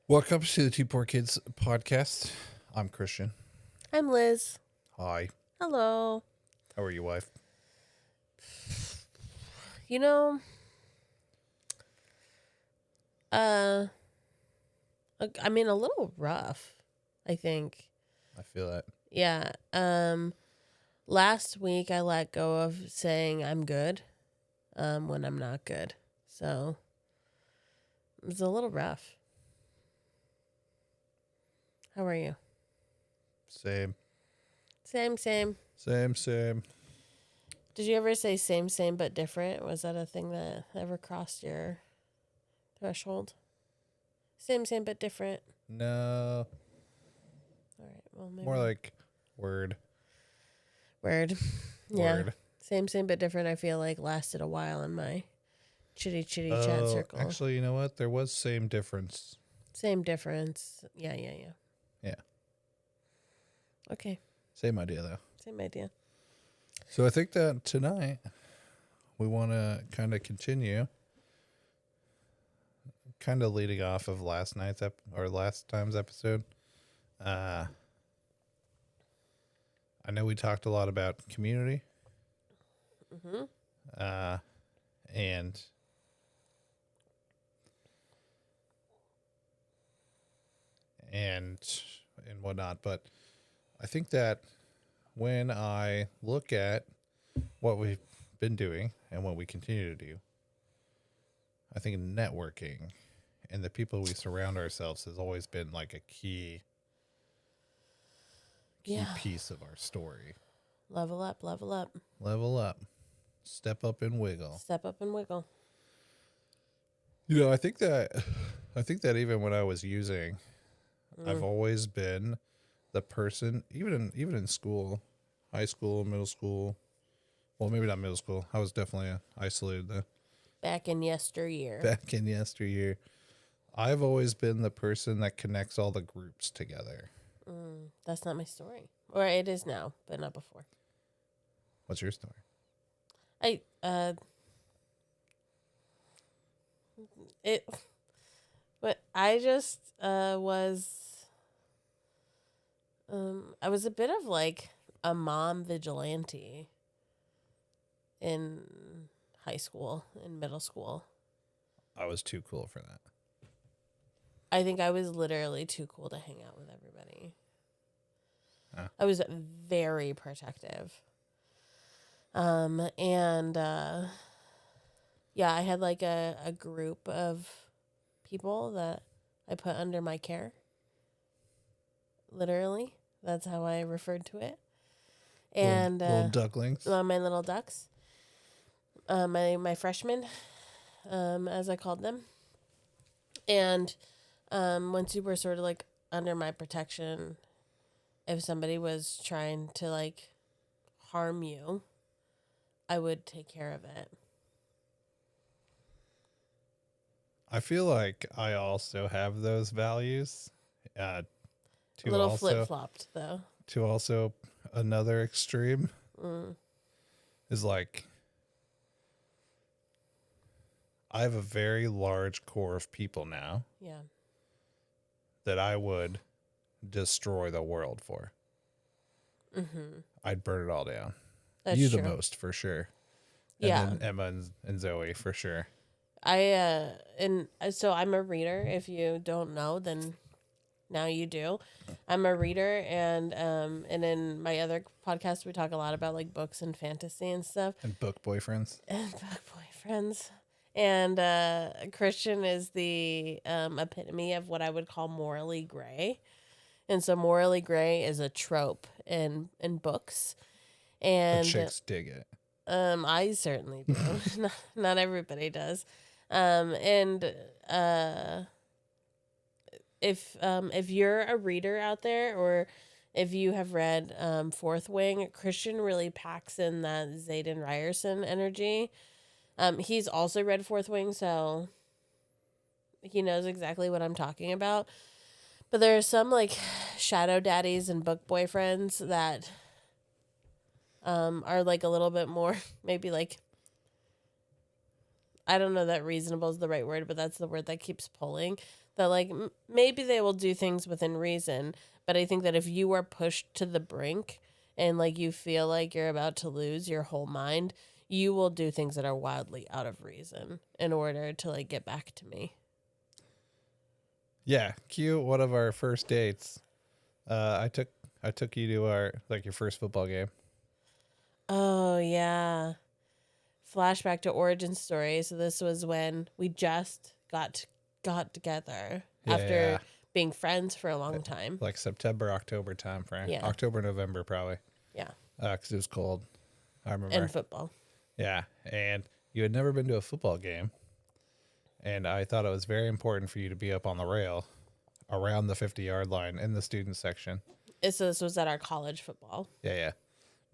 Welcome to the Two Poor Kids podcast. I'm Christian. I'm Liz. Hi. Hello. How are you, wife? You know, uh, a little rough, I think. I feel that. Yeah. Last week I let go of saying I'm good, when I'm not good. So it's a little rough. How are you? Same. Same. Same. Did you ever say same, but different? Was that a thing that ever crossed your threshold? Same, but different. No. All right. Well, maybe. More like word. Word. Yeah. Word. Same, but different. I feel like lasted a while in my chitty chat circle. Actually, you know what? There was same difference. Same difference. Yeah. Yeah. Okay. Same idea, though. Same idea. So I think that tonight we want to kind of continue, kind of leading off of last time's episode. I know we talked a lot about community. Mm-hmm. And whatnot, but I think that when I look at what we've been doing and what we continue to do, I think networking and the people we surround ourselves has always been like a key piece of our story. Level up. Level up. Step up and wiggle. Step up and wiggle. You know, I think that even when I was using, I've always been the person, even in school, high school, middle school. Well, maybe not middle school. I was definitely isolated though. Back in yesteryear. I've always been the person that connects all the groups together. That's not my story. Or it is now, but not before. What's your story? But I just was I was a bit of like a mom vigilante in high school, in middle school. I was too cool for that. I think I was literally too cool to hang out with everybody. Huh. I was very protective. Yeah, I had like a group of people that I put under my care. Literally. That's how I referred to it. And little ducklings. My little ducks. My freshmen, as I called them. And once you were sort of like under my protection, if somebody was trying to like harm you, I would take care of it. I feel like I also have those values. A little flip-flopped, though. To also another extreme is like, I have a very large core of people now. Yeah. That I would destroy the world for. Mm-hmm. I'd burn it all down. That's you true. the most, for sure. Yeah. And then Emma and Zoe, for sure. So I'm a reader. If you don't know, then now you do. I'm a reader, and in my other podcast we talk a lot about like books and fantasy and stuff. And book boyfriends. And Christian is the epitome of what I would call morally gray. And so morally gray is a trope in books. And the chicks dig it. I certainly do. Not everybody does. If you're a reader out there, or if you have read Fourth Wing, Christian really packs in that Zayden Ryerson energy. He's also read Fourth Wing, so he knows exactly what I'm talking about. But there are some like shadow daddies and book boyfriends that are like a little bit more maybe like I don't know that reasonable is the right word, but that's the word that keeps pulling. That like maybe they will do things within reason, but I think that if you are pushed to the brink and like you feel like you're about to lose your whole mind, you will do things that are wildly out of reason in order to like get back to me. Yeah, cute. One of our first dates. I took you to our like your first football game. Oh yeah. Flashback to origin story. So this was when we just got together after Yeah, being friends for a long time. like September, October time frame. Yeah. October, November probably. Yeah. Because it was cold. I remember. And football. Yeah, and you had never been to a football game, and I thought it was very important for you to be up on the rail around the 50-yard line in the student section. So this was at our college football. Yeah, yeah.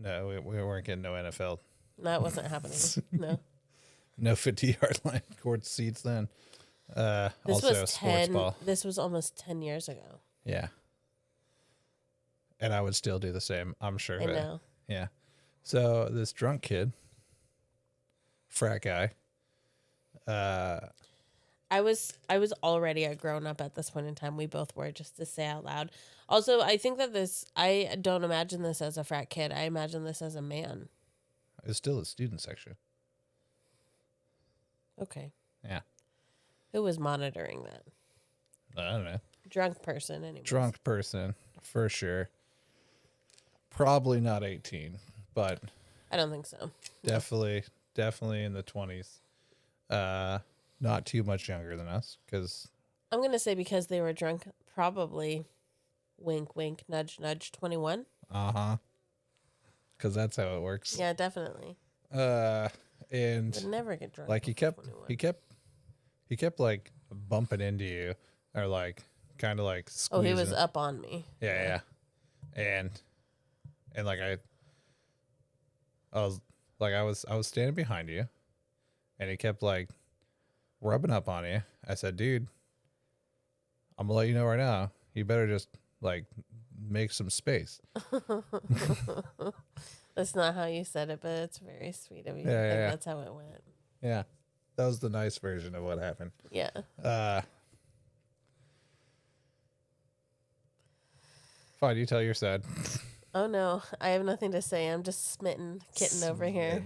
No, we weren't getting no NFL. That wasn't happening. No. No 50-yard line court seats then. This Also was sports 10 ball. This was almost 10 years ago. Yeah. And I would still do the same, I'm sure. I know. Yeah. So this drunk kid, frat guy, I was already a grown up at this point in time. We both were, just to say out loud. Also, I think that I don't imagine this as a frat kid. I imagine this as a man. is still a student section. Okay. Yeah. Who was monitoring that? I don't know. Drunk person, anyway. Drunk person, for sure. Probably not 18, but I don't think so. definitely in the 20s. Not too much younger than us, because I'm going to say because they were drunk, probably wink, wink, nudge, nudge, 21. because that's how it works. Yeah, definitely. And Would never get drunk. like he before kept 21. like bumping into you, or like kind of like Oh, squeezing. he was up on me. Yeah. And like I was standing behind you, and he kept like rubbing up on you. I said, dude, I'm gonna let you know right now, you better just like make some space. That's not how you said it, but it's very sweet of you. Yeah, I think yeah. that's how it went. Yeah. That was the nice version of what happened. Yeah. Fine, you tell your side. Oh no, I have nothing to say. I'm just smitten kitten over here.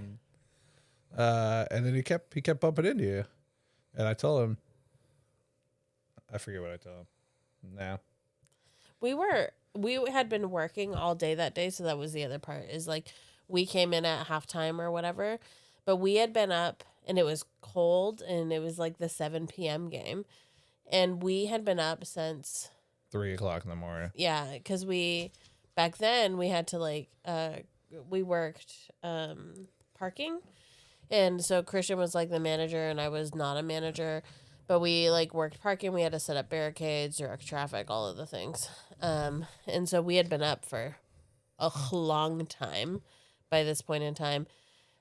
And then he kept bumping into you. And I told him, I forget what I told him. Now. We had been working all day that day, so that was the other part, is like we came in at halftime or whatever, but we had been up and it was cold and it was like the 7 p.m. game, and we had been up since 3:00 in the morning. yeah, because back then we had to like we worked parking, and so Christian was like the manager and I was not a manager. But we like worked parking. We had to set up barricades, direct traffic, all of the things. And so we had been up for a long time by this point in time.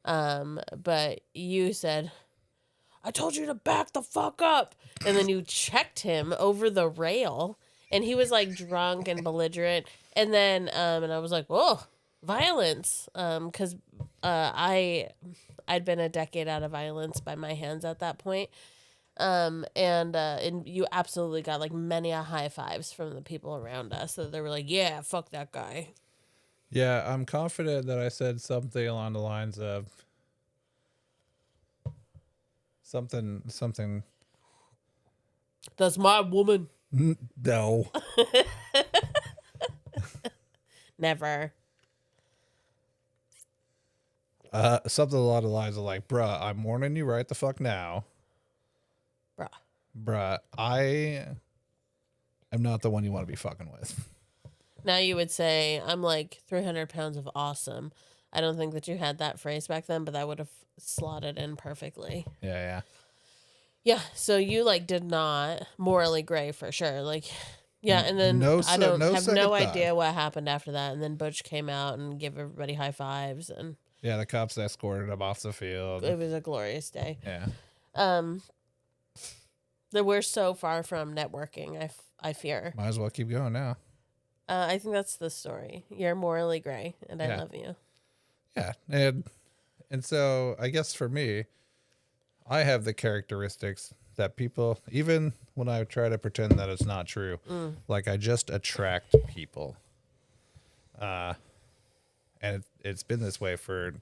But you said, I told you to back the fuck up. And then you checked him over the rail, and he was like drunk and belligerent. And then, and I was like, whoa, violence. Cause, I'd been a decade out of violence by my hands at that point. And you absolutely got like many high fives from the people around us. So they were like, yeah, fuck that guy. Yeah, I'm confident that I said something along the lines of something. That's my woman. No. Never. Something along the lines of like, bruh, I'm warning you right the fuck now. Bruh, I am not the one you want to be fucking with. Now you would say, I'm like 300 pounds of awesome. I don't think that you had that phrase back then, but that would have slotted in perfectly. Yeah. Yeah, so you like did not morally gray for sure. Like, yeah, and then I don't have no idea what happened after that. And then Butch came out and gave everybody high fives, and yeah, the cops escorted him off the field. it was a glorious day. Yeah. That we're so far from networking. I fear. Might as well keep going now. I think that's the story. You're morally gray, and I Yeah. love you. Yeah, and so I guess for me, I have the characteristics that people, even when I try to pretend that it's not true, like I just attract people. And it's been this way for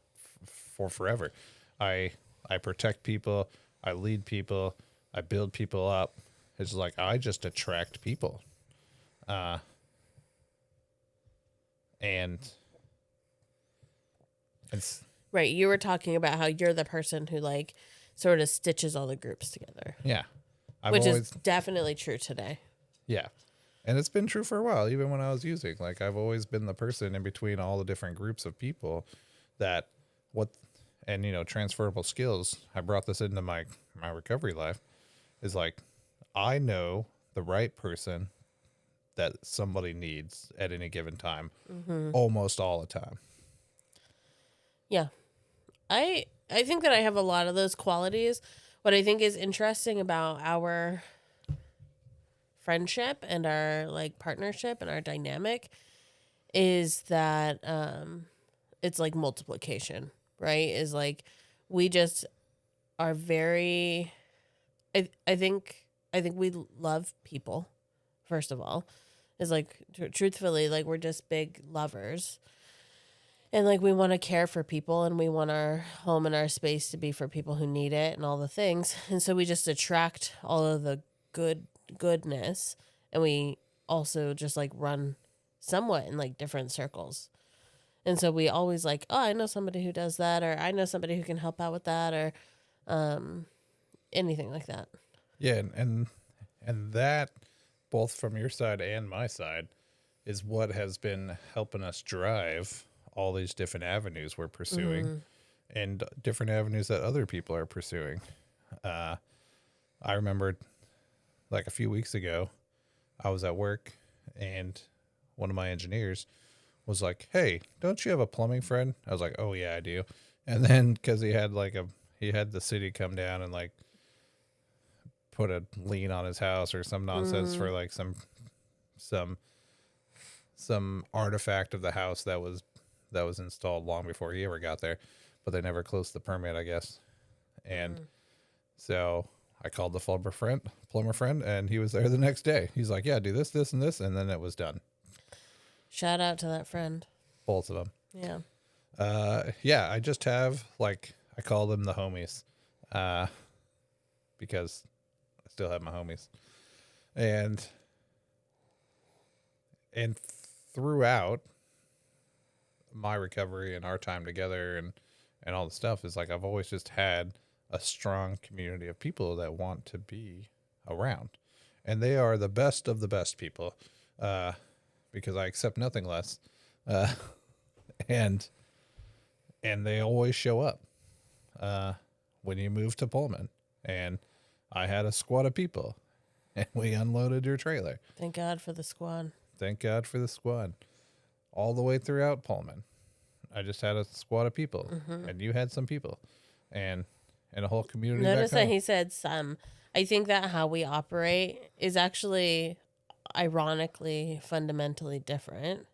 forever. I I protect people, I lead people, I build people up. It's like I just attract people. And it's Right. You were talking about how you're the person who like sort of stitches all the groups together, yeah. I've which always is definitely true today. Yeah. And it's been true for a while, even when I was using. Like I've always been the person in between all the different groups of people that what and transferable skills. I brought this into my recovery life is like I know the right person that somebody needs at any given time almost all the time. Yeah. I think that I have a lot of those qualities. What I think is interesting about our friendship and our like partnership and our dynamic is that it's like multiplication, right? Is like we just are very I think we love people first of all. Is like truthfully like we're just big lovers. And like we want to care for people and we want our home and our space to be for people who need it and all the things. And so we just attract all of the goodness and we also just like run somewhat in like different circles. And so we always like, oh, I know somebody who does that or I know somebody who can help out with that or anything like that. Yeah, and that both from your side and my side is what has been helping us drive all these different avenues we're pursuing and different avenues that other people are pursuing. I remember like a few weeks ago, I was at work and one of my engineers was like, "Hey, don't you have a plumbing friend?" I was like, "Oh yeah, I do." And then cuz he had the city come down and like put a lien on his house or some nonsense for like some artifact of the house that was installed long before he ever got there, but they never closed the permit, I guess. And so I called the plumber friend, and he was there the next day. He's like, "Yeah, do this, this, and this," and then it was done. Shout out to that friend. Both of them. Yeah. Yeah, I just have like I call them the homies, because I still have my homies, and throughout my recovery and our time together and all the stuff is like I've always just had a strong community of people that want to be around, and they are the best of the best people, because I accept nothing less, and they always show up when you move to Pullman, and I had a squad of people and we unloaded your trailer. Thank God for the squad. Thank God for the squad. All the way throughout Pullman, I just had a squad of people, and you had some people, and a whole community. Notice back that home. he said some. I think that how we operate is actually, ironically, fundamentally different.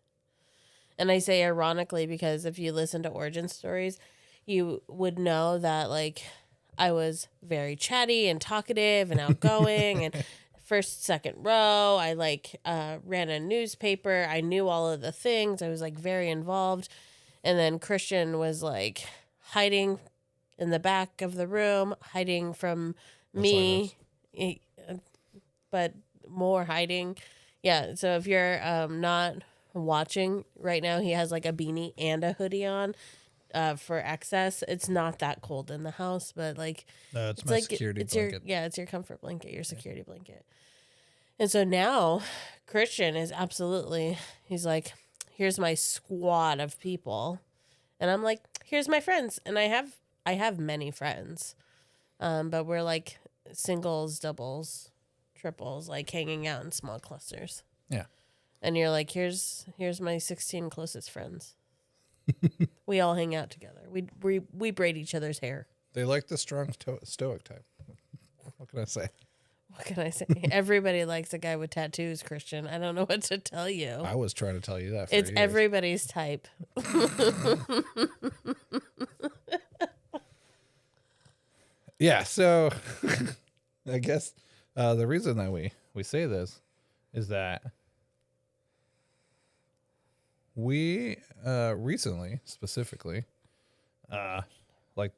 And I say ironically because if you listen to origin stories, you would know that like I was very chatty and talkative and outgoing and first, second row. I like ran a newspaper. I knew all of the things. I was like very involved. And then Christian was like hiding in the back of the room, hiding from me, but more hiding. Yeah. So if you're not watching right now, he has like a beanie and a hoodie on for excess. It's not that cold in the house, but like it's my like security it's blanket. it's your comfort blanket, your security blanket. And so now Christian is absolutely, he's like, here's my squad of people. And I'm like, here's my friends. And I have many friends. But we're like singles, doubles, triples, like hanging out in small clusters. Yeah. And you're like, here's my 16 closest friends. We all hang out together. We braid each other's hair. They like the strong stoic type. What can I say? What can I say? Everybody likes a guy with tattoos, Christian. I don't know what to tell you. I was trying to tell you that. It's years. everybody's type. Yeah, so I guess the reason that we say this is that we recently, specifically, like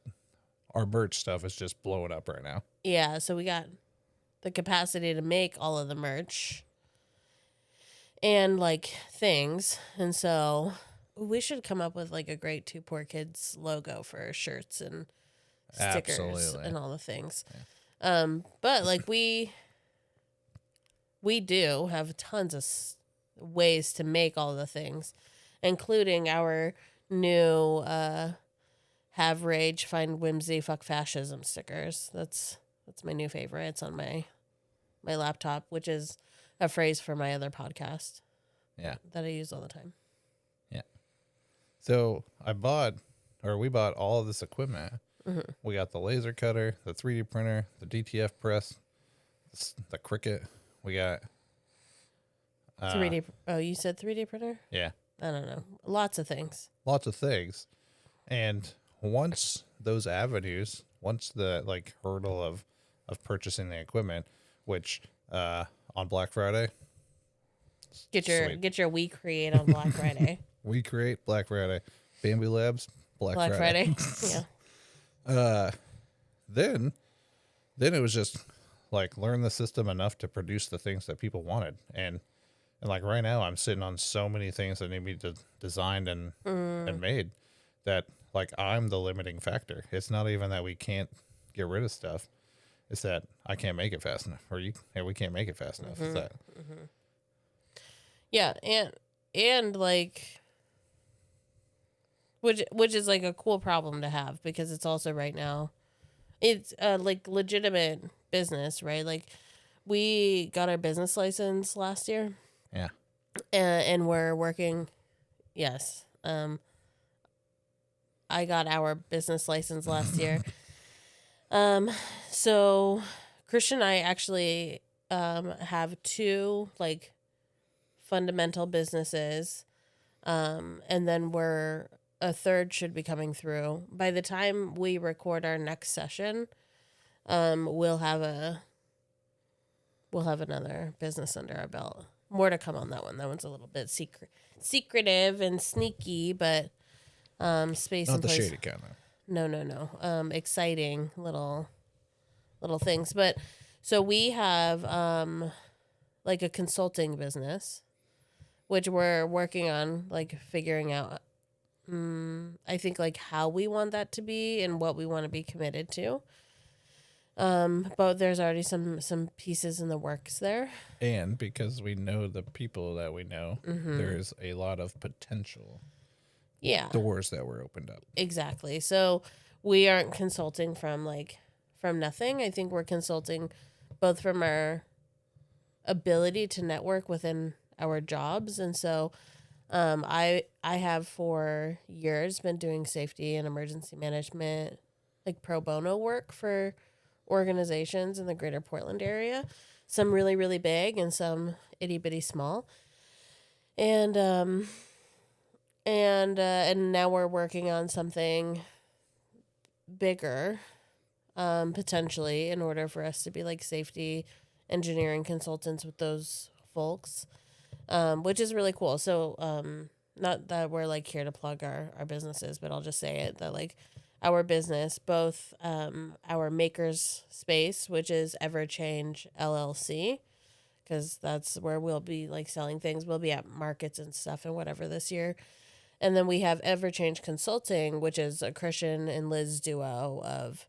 our merch stuff is just blowing up right now. Yeah, so we got the capacity to make all of the merch and like things. And so we should come up with like a great Two Poor Kids logo for shirts and stickers Absolutely. and all the things. But like we do have tons of ways to make all the things, including our new have rage, find whimsy, fuck fascism stickers. That's my new favorite. It's on my laptop, which is a phrase for my other podcast. Yeah. That I use all the time. Yeah. So we bought all of this equipment. Mm-hmm. We got the laser cutter, the 3D printer, the DTF press, the Cricut. We got 3D. Oh, you said 3D printer? Yeah. I don't know. Lots of things. Lots of things. And once those avenues, once the like hurdle of purchasing the equipment, which on Black Friday, Get your We Create on Black Friday. We Create Black Friday, Bamboo Labs Black Friday. Yeah. Then it was just like learn the system enough to produce the things that people wanted. And like right now I'm sitting on so many things that need to be designed and made that like I'm the limiting factor. It's not even that we can't get rid of stuff. It's that I can't make it fast enough, or we can't make it fast enough. It's that. Yeah, and like which is like a cool problem to have, because it's also right now it's like legitimate business, right? Like we got our business license last year. Yeah. And we're working. Yes. I got our business license last year. So Christian and I actually have two like fundamental businesses. And then a third should be coming through. By the time we record our next session, we'll have another business under our belt. More to come on that one. That one's a little bit secretive and sneaky, but space Not and the place. shady kind of. No. Exciting little things. But so we have like a consulting business, which we're working on like figuring out. I think like how we want that to be and what we want to be committed to. But there's already some pieces in the works there. And because we know the people that we know, there's a lot of potential doors that were opened up. Exactly. So we aren't consulting from nothing. I think we're consulting both from our ability to network within our jobs. And so I have for years been doing safety and emergency management, like pro bono work for organizations in the greater Portland area, some really, really big and some itty bitty small. And now we're working on something bigger, potentially, in order for us to be like safety engineering consultants with those folks, which is really cool. So, not that we're like here to plug our businesses, but I'll just say it that like our business, both our makers space, which is Everchange LLC, because that's where we'll be like selling things. We'll be at markets and stuff and whatever this year. And then we have Everchange Consulting, which is a Christian and Liz duo of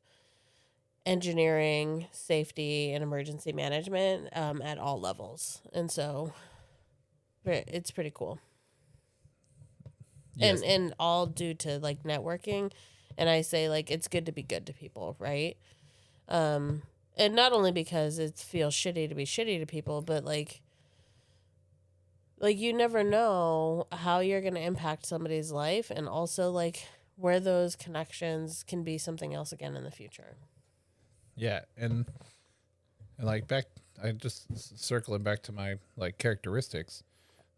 engineering, safety, and emergency management at all levels. And so it's pretty cool. Yes. And all due to like networking. And I say like it's good to be good to people, right? And not only because it feels shitty to be shitty to people, but like you never know how you're going to impact somebody's life, and also like where those connections can be something else again in the future. Yeah, and like I just circling back to my like characteristics,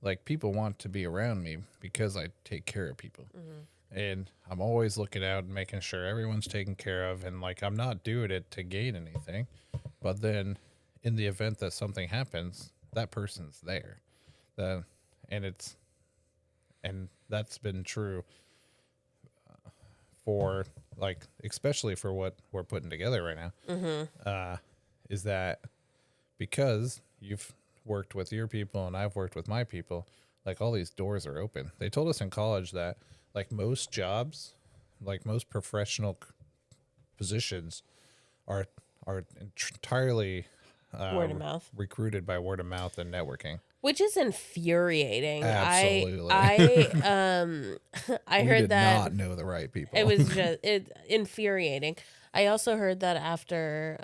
like people want to be around me because I take care of people. and I'm always looking out and making sure everyone's taken care of, and like I'm not doing it to gain anything, but then in the event that something happens, that person's there. That and it's and that's been true for like especially for what we're putting together right now. Is that because you've worked with your people and I've worked with my people, like all these doors are open. They told us in college that like most jobs, like most professional positions are entirely Word of mouth. recruited by word of mouth and networking. Which is infuriating. Absolutely. I We heard did that not know the right people. it was just infuriating. I also heard that after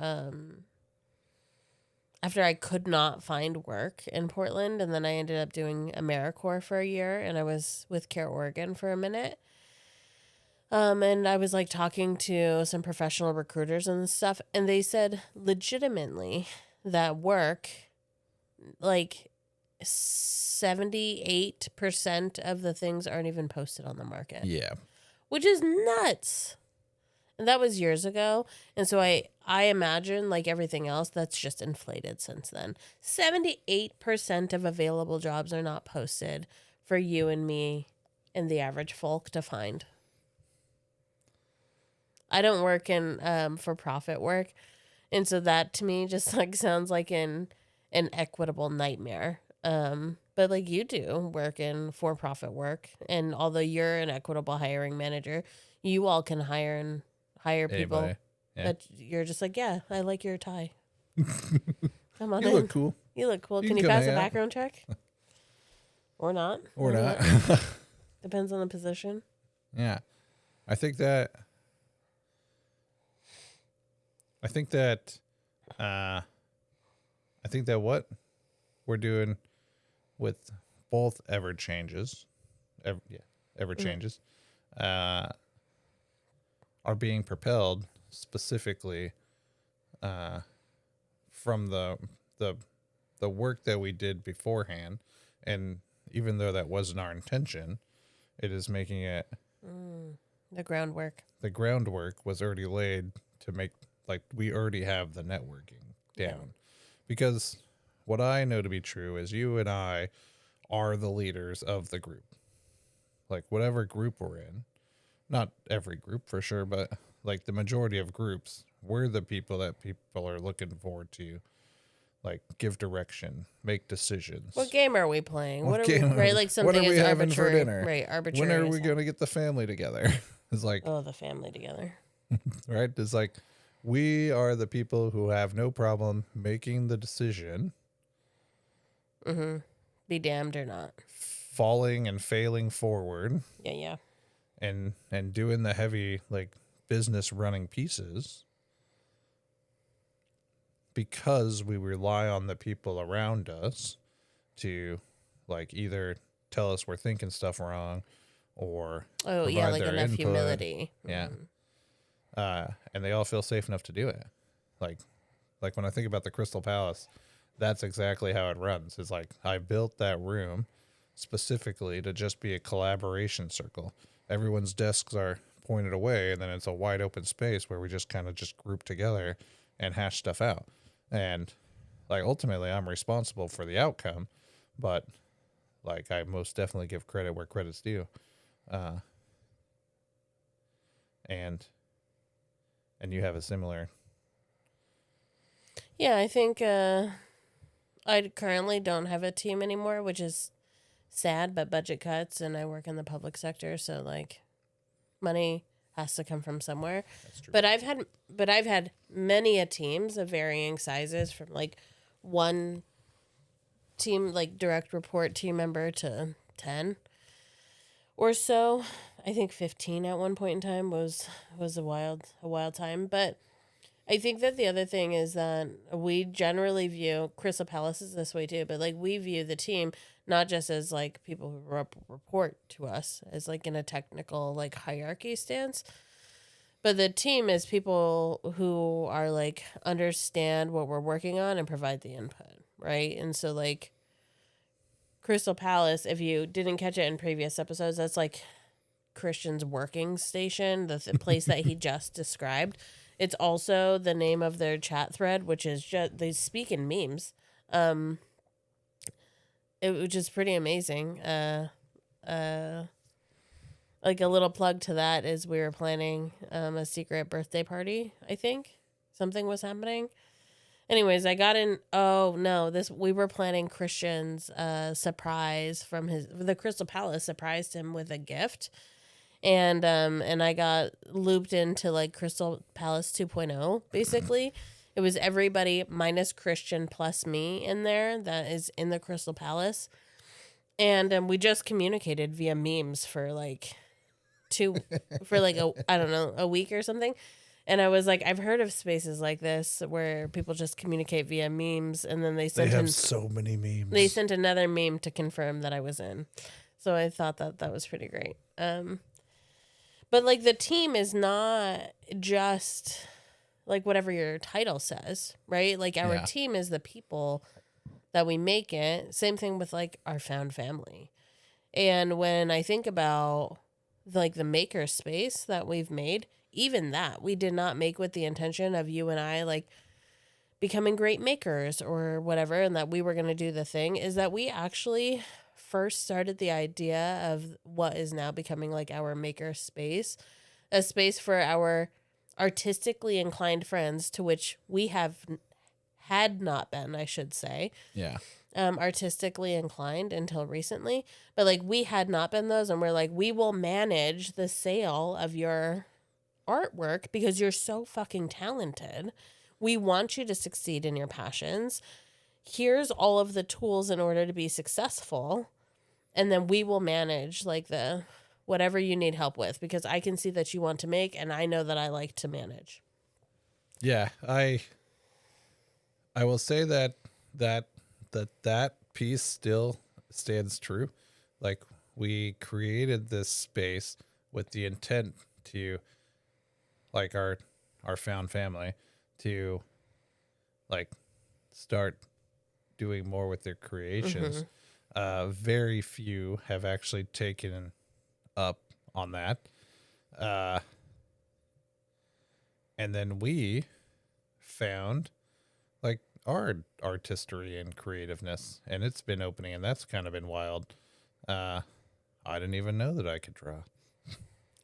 I could not find work in Portland, and then I ended up doing AmeriCorps for a year, and I was with Care Oregon for a minute. And I was like talking to some professional recruiters and stuff, and they said legitimately that work, like 78% of the things aren't even posted on the market, Yeah. which is nuts. And that was years ago. And so I imagine, like everything else, that's just inflated since then. 78% of available jobs are not posted for you and me and the average folk to find. I don't work in for-profit work. And so that to me just like sounds like an equitable nightmare. But like you do work in for-profit work, and although you're an equitable hiring manager, you all can hire people. Anybody. Yeah. But you're just like, yeah, I like your tie. Come on You in. look cool. You look cool. You Can can you come pass a hang out. background check? Or not? Or not. Depends on the position. Yeah. I think that what we're doing with both ever changes, are being propelled specifically from the work that we did beforehand, and even though that wasn't our intention, it is making it The groundwork. the groundwork was already laid to make, like, we already have the networking down. Because what I know to be true is you and I are the leaders of the group. Like, whatever group we're in, not every group for sure, but like the majority of groups, we're the people that people are looking forward to, like, give direction, make decisions. What game are we playing? What What are game we are right? we- Like what something are we is having for arbitrary. dinner? Right, arbitrary. When are we is- going to get the family together? It's like, Oh, the family together. right? It's like, we are the people who have no problem making the decision, Mm-hmm. Be damned or not. falling and failing forward, Yeah. and doing the heavy, like, business running pieces, because we rely on the people around us to, like, either tell us we're thinking stuff wrong or Oh, yeah, provide like their enough input. humility. Yeah. Mhm. And they all feel safe enough to do it. Like when I think about the Crystal Palace, that's exactly how it runs. It's like, I built that room specifically to just be a collaboration circle. Everyone's desks are pointed away, and then it's a wide open space where we just kind of just group together and hash stuff out. And like, ultimately I'm responsible for the outcome, but like, I most definitely give credit where credit's due. And you have a similar. Yeah, I think I currently don't have a team anymore, which is sad, but budget cuts, and I work in the public sector, so like money has to come from somewhere. That's true. But I've had many a teams of varying sizes, from like one team, like direct report team member, to 10 or so. I think 15 at one point in time was a wild time. But I think that the other thing is that we generally view, Crystal Palace is this way too, but like we view the team not just as like people who report to us as like in a technical like hierarchy stance, but the team is people who are like understand what we're working on and provide the input, right? And so like Crystal Palace, if you didn't catch it in previous episodes, that's like Christian's working station, the place that he just described. It's also the name of their chat thread, which is just they speak in memes. Which is pretty amazing. Like a little plug to that is we were planning a secret birthday party. I think something was happening. Anyways, I got in. Oh no, we were planning Christian's surprise from the Crystal Palace surprised him with a gift, and I got looped into like Crystal Palace 2.0 basically. It was everybody minus Christian plus me in there that is in the Crystal Palace, and we just communicated via memes for like I don't know, a week or something. And I was like, I've heard of spaces like this where people just communicate via memes, and then they have so many memes. They sent another meme to confirm that I was in. So I thought that was pretty great. But like the team is not just like whatever your title says, right? Like our team is the people that we make it. Same thing with like our found family. And when I think about like the maker space that we've made, even that we did not make with the intention of you and I like becoming great makers or whatever, and that we were going to do the thing, is that we actually first started the idea of what is now becoming like our maker space, a space for our artistically inclined friends, to which we had not been, I should say. Yeah. Artistically inclined until recently, but like we had not been those, and we're like, we will manage the sale of your artwork because you're so fucking talented. We want you to succeed in your passions. Here's all of the tools in order to be successful, and then we will manage like the whatever you need help with, because I can see that you want to make, and I know that I like to manage. Yeah, I will say that piece still stands true. Like, we created this space with the intent to, like, our found family to like start doing more with their creations. Very few have actually taken up on that. And then we found like our artistry and creativeness, and it's been opening, and that's kind of been wild. I didn't even know that I could draw.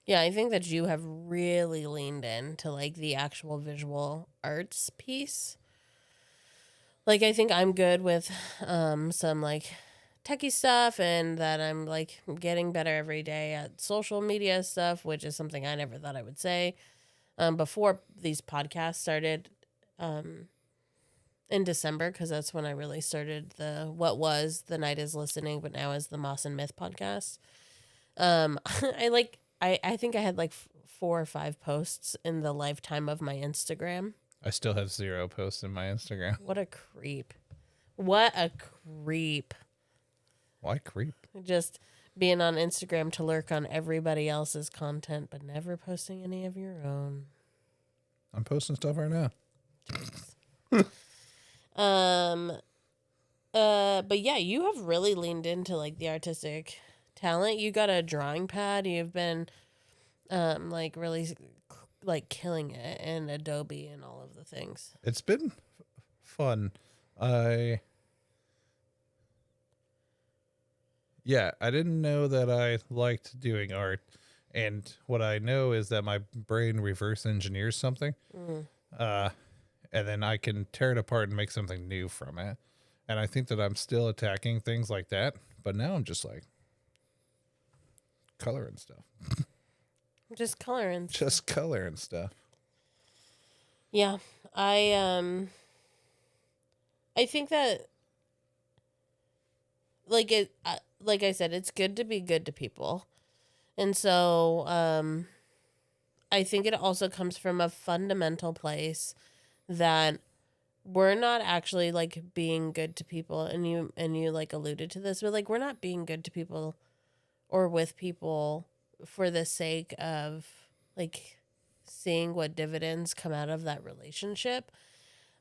Yeah, I think that you have really leaned into like the actual visual arts piece. Like, I think I'm good with some like techie stuff, and that I'm like getting better every day at social media stuff, which is something I never thought I would say before these podcasts started in December, because that's when I really started what was The Night Is Listening, but now is the Moss and Myth podcast. I think I had like 4 or 5 posts in the lifetime of my Instagram. I still have 0 posts in my Instagram. What a creep. What a creep. Why creep? Just being on Instagram to lurk on everybody else's content, but never posting any of your own. I'm posting stuff right now. But yeah, you have really leaned into like the artistic talent. You got a drawing pad. You've been like really like killing it in Adobe and all of the things. It's been fun. I didn't know that I liked doing art, and what I know is that my brain reverse engineers something, and then I can tear it apart and make something new from it. And I think that I'm still attacking things like that, but now I'm just like coloring stuff. Just coloring. Just coloring stuff. Yeah, I think that like I said, it's good to be good to people, and so I think it also comes from a fundamental place that we're not actually like being good to people, and you like alluded to this, but like we're not being good to people or with people for the sake of like seeing what dividends come out of that relationship.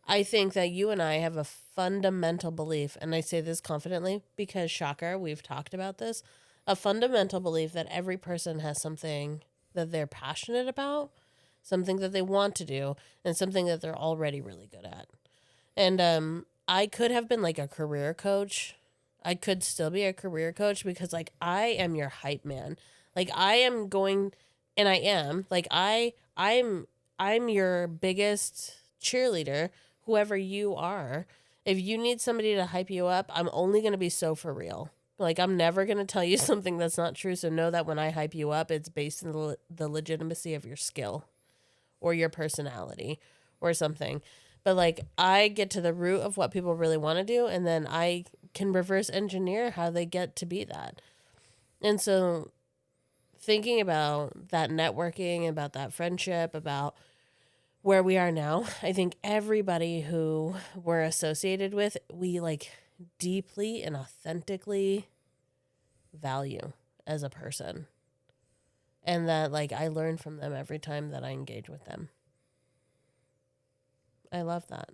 I think that you and I have a fundamental belief, and I say this confidently because, shocker, we've talked about this. a fundamental belief that every person has something that they're passionate about, something that they want to do, and something that they're already really good at. And I could have been like a career coach. I could still be a career coach because like I am your hype man. Like I am going, and I am like I'm your biggest cheerleader, whoever you are. If you need somebody to hype you up, I'm only going to be so for real. Like I'm never going to tell you something that's not true. So know that when I hype you up, it's based in the legitimacy of your skill or your personality or something. But like I get to the root of what people really want to do, and then I can reverse engineer how they get to be that. And so thinking about that networking, about that friendship, about where we are now, I think everybody who we're associated with, we like deeply and authentically value as a person. And that like I learn from them every time that I engage with them. I love that.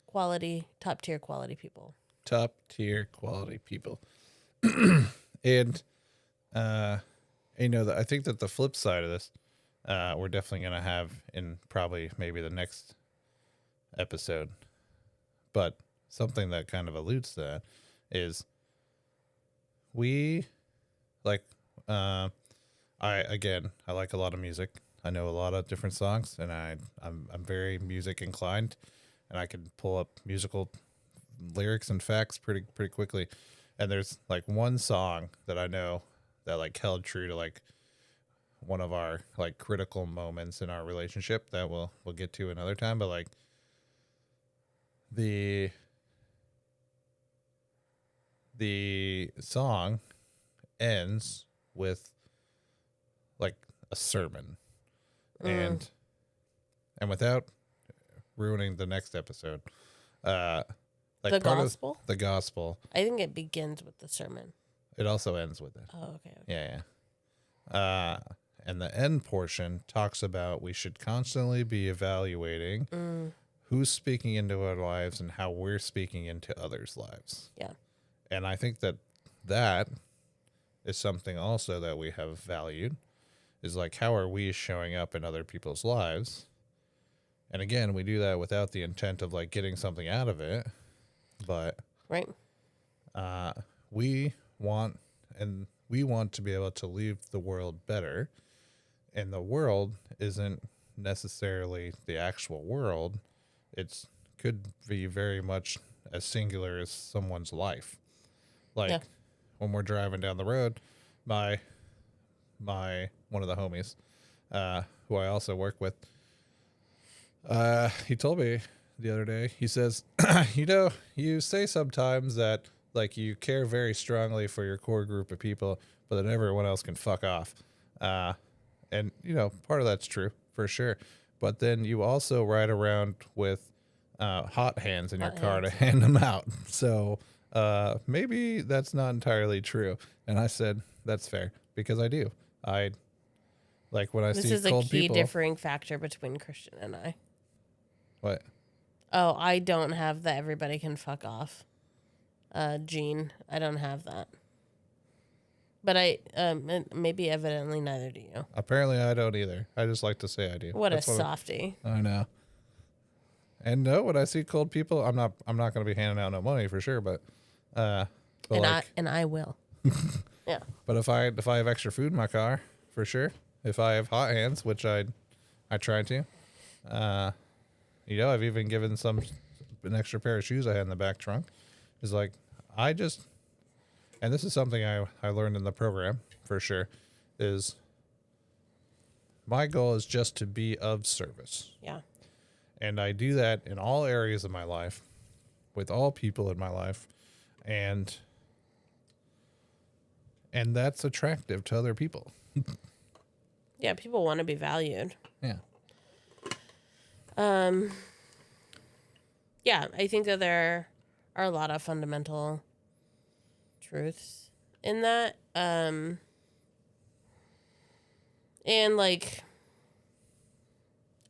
Quality, top tier quality people. Top tier quality people. And I think that the flip side of this, we're definitely going to have in probably maybe the next episode, but something that kind of alludes to that is we like, I like a lot of music. I know a lot of different songs, and I'm very music inclined, and I can pull up musical lyrics and facts pretty quickly. And there's like one song that I know that like held true to like one of our like critical moments in our relationship that we'll get to another time. But like the song ends with like a sermon. And without ruining the next episode, like the part gospel? of the gospel, I think it begins with the sermon. it also ends with it. Oh, okay. Yeah. And the end portion talks about we should constantly be evaluating who's speaking into our lives and how we're speaking into others' lives. Yeah. And I think that is something also that we have valued, is like, how are we showing up in other people's lives? And again, we do that without the intent of like getting something out of it, but right. We want to be able to leave the world better, and the world isn't necessarily the actual world. It could be very much as singular as someone's life. Like when we're driving down the road, my one of the homies, who I also work with, he told me the other day, he says, you say sometimes that like you care very strongly for your core group of people, but that everyone else can fuck off. And part of that's true for sure. But then you also ride around with hot hands in your car to hand them out. So maybe that's not entirely true. And I said, that's fair, because I do. I like when I see cold people. This is a key differing factor between Christian and I. What? Oh, I don't have the everybody can fuck off gene. I don't have that. But I maybe evidently neither do you. Apparently I don't either. I just like to say I do. That's a softie. I know. And no, when I see cold people, I'm not going to be handing out no money for sure, but I will. Yeah. But if I have extra food in my car, for sure. If I have hot hands, which I try to, I've even given an extra pair of shoes I had in the back trunk. Is like, and this is something I learned in the program for sure, is my goal is just to be of service. Yeah. And I do that in all areas of my life, with all people in my life, and that's attractive to other people. Yeah, people want to be valued. Yeah. Yeah, I think that there are a lot of fundamental truths in that. And like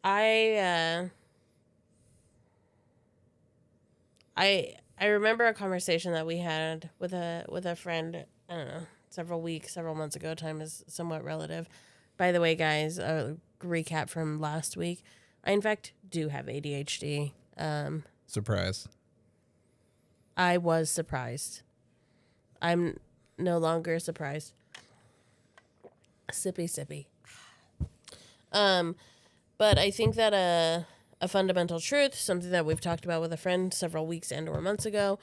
I remember a conversation that we had with a friend, I don't know, several weeks, several months ago. Time is somewhat relative. By the way, guys, a recap from last week. I, in fact, do have ADHD. Surprise. I was surprised. I'm no longer surprised. Sippy. But I think that a fundamental truth, something that we've talked about with a friend several weeks and or months ago,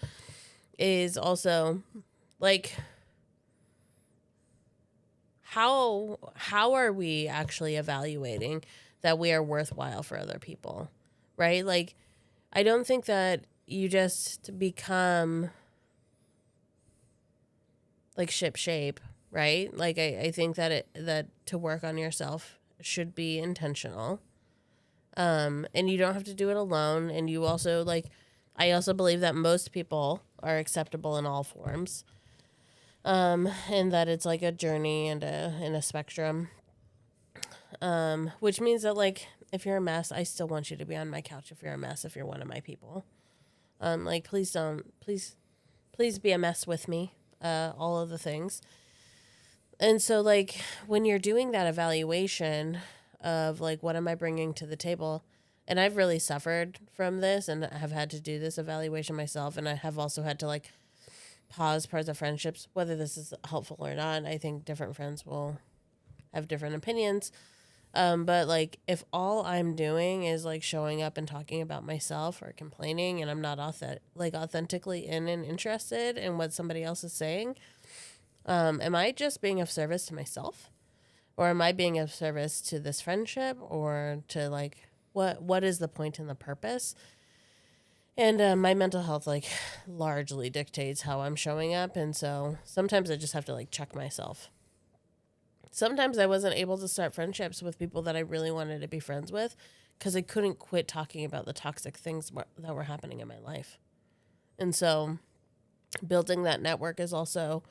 is also like how are we actually evaluating that we are worthwhile for other people, right? Like, I don't think that you just become like ship shape, right? Like, I think that that to work on yourself should be intentional. And you don't have to do it alone. And you also I also believe that most people are acceptable in all forms. And that it's like a journey and a spectrum. Which means that like, if you're a mess, I still want you to be on my couch. If you're a mess, if you're one of my people, like, please be a mess with me. All of the things. And so like, when you're doing that evaluation of like, what am I bringing to the table? And I've really suffered from this and have had to do this evaluation myself. And I have also had to like pause parts of friendships, whether this is helpful or not. I think different friends will have different opinions. But like, if all I'm doing is like showing up and talking about myself or complaining, and I'm not authentically in and interested in what somebody else is saying, am I just being of service to myself, or am I being of service to this friendship, or to like, what is the point and the purpose? And my mental health like largely dictates how I'm showing up, and so sometimes I just have to like check myself. Sometimes I wasn't able to start friendships with people that I really wanted to be friends with because I couldn't quit talking about the toxic things that were happening in my life. And so building that network is also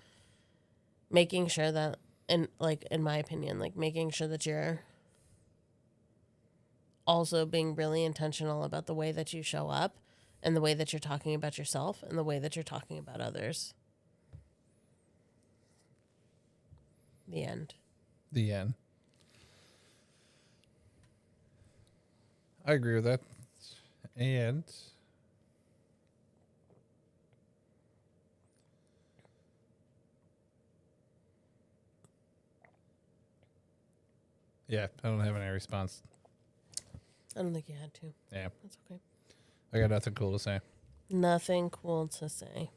making sure that, in my opinion, like making sure that you're also being really intentional about the way that you show up and the way that you're talking about yourself and the way that you're talking about others. The end. The end. I agree with that. And yeah, I don't have any response. I don't think you had to. Yeah. That's okay. I got nothing cool to say. Nothing cool to say.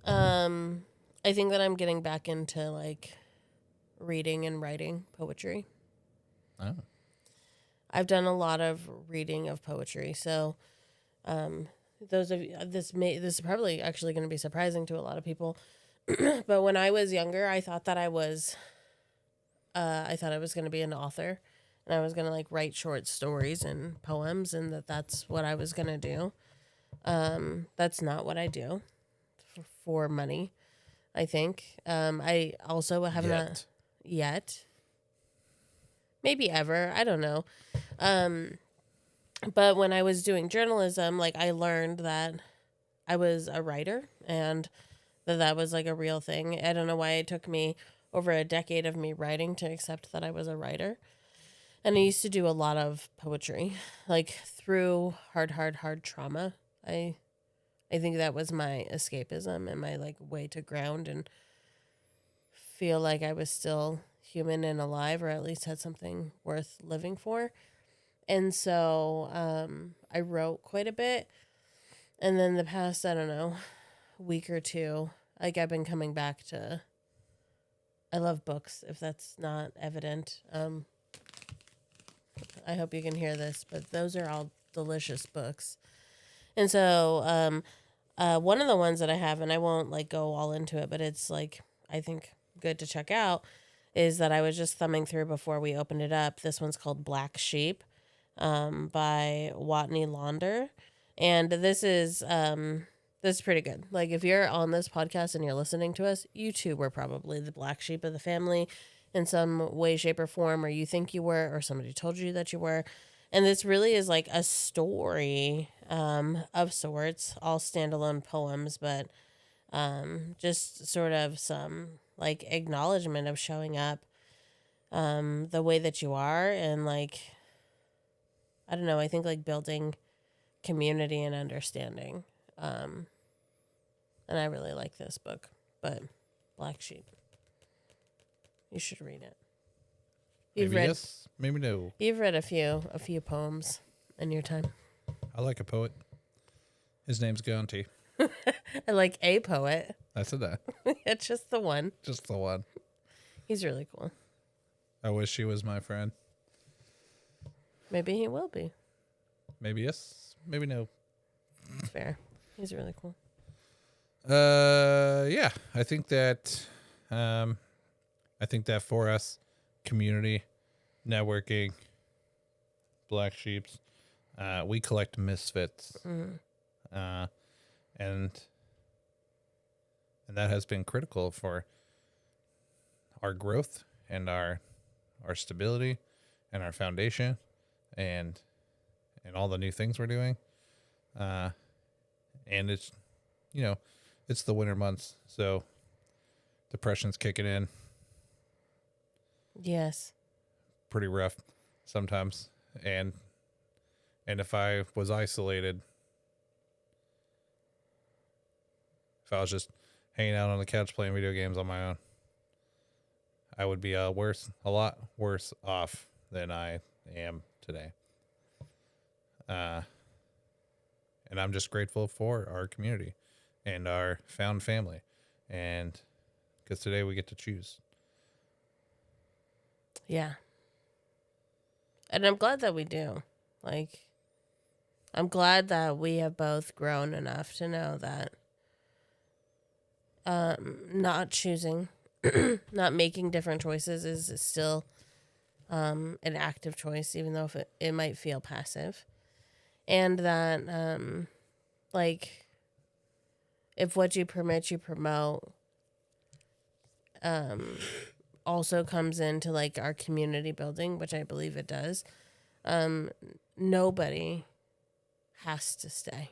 I think that I'm getting back into like reading and writing poetry. Oh. I've done a lot of reading of poetry, so those of you, this is probably actually going to be surprising to a lot of people. But when I was younger, I thought that I was going to be an author, and I was going to like write short stories and poems, and that's what I was going to do. That's not what I do for money, I think. I also have not yet. Maybe ever. I don't know. But when I was doing journalism, like, I learned that I was a writer and that was like a real thing. I don't know why it took me over a decade of me writing to accept that I was a writer. And I used to do a lot of poetry, like through hard trauma. I think that was my escapism and my like way to ground and feel like I was still human and alive, or at least had something worth living for. And so I wrote quite a bit. And then the past, I don't know, week or two, like, I've been coming back to, I love books, if that's not evident. I hope you can hear this, but those are all delicious books. And so one of the ones that I have, and I won't like go all into it, but it's like, I think good to check out, is that I was just thumbing through before we opened it up. This one's called Black Sheep by Watney Launder. And this is pretty good. Like, if you're on this podcast and you're listening to us, you too were probably the black sheep of the family in some way, shape, or form, or you think you were, or somebody told you that you were. And this really is like a story of sorts, all standalone poems, but Just sort of some like acknowledgement of showing up the way that you are, and like, I don't know, I think like building community and understanding. And I really like this book, but Black Sheep, you should read it. Maybe yes, maybe no. You've read a few poems in your time. I like a poet. His name's Gonti. I like a poet. I said that. It's just the one. Just the one. He's really cool. I wish he was my friend. Maybe he will be. Maybe yes, maybe no. Fair. He's really cool. Yeah, I think that for us, community, networking, Black Sheeps, we collect misfits. And that has been critical for our growth and our stability and our foundation and all the new things we're doing. And it's, it's the winter months, so depression's kicking in. Yes. Pretty rough sometimes. And if I was isolated, if I was just hanging out on the couch playing video games on my own, I would be a lot worse off than I am today. And I'm just grateful for our community and our found family, and because today we get to choose. Yeah. And I'm glad that we do. Like, I'm glad that we have both grown enough to know that not choosing, not making different choices is still an active choice, even though it might feel passive. And that, like, if what you permit, you promote, also comes into, like, our community building, which I believe it does, nobody has to stay.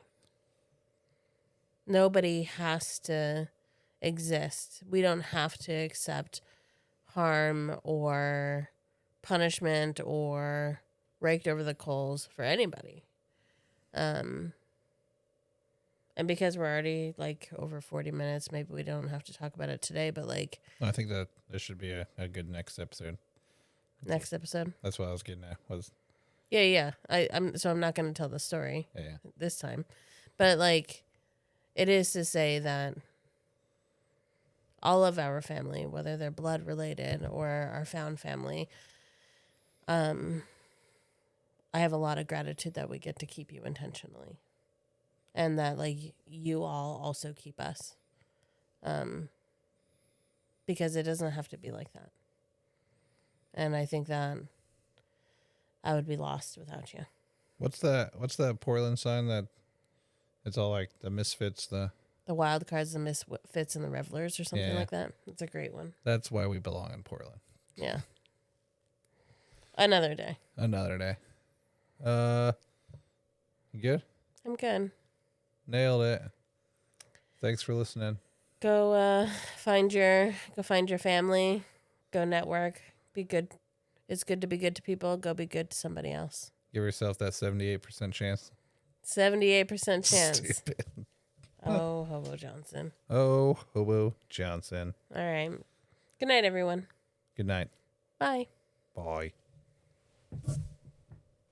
Nobody has to exist. We don't have to accept harm or punishment or raked over the coals for anybody. And because we're already like over 40 minutes, maybe we don't have to talk about it today, but like, I think that this should be a good next episode. Next episode. That's what I was getting at. Yeah. I'm not going to tell the story this time, but like, it is to say that all of our family, whether they're blood related or our found family, I have a lot of gratitude that we get to keep you intentionally, and that like you all also keep us, because it doesn't have to be like that. And I think that I would be lost without you. What's that Portland sign that it's all like the misfits, the wild cards, the misfits, and the revelers, or something like that? It's a great one. That's why we belong in Portland. Yeah. Another day. You good? I'm good. Nailed it. Thanks for listening. Go find your family. Go network. Be good. It's good to be good to people. Go be good to somebody else. Give yourself that 78% chance. 78% chance. Stupid. Oh, Hobo Johnson. Oh, Hobo Johnson. All right. Good night, everyone. Good night. Bye. Bye.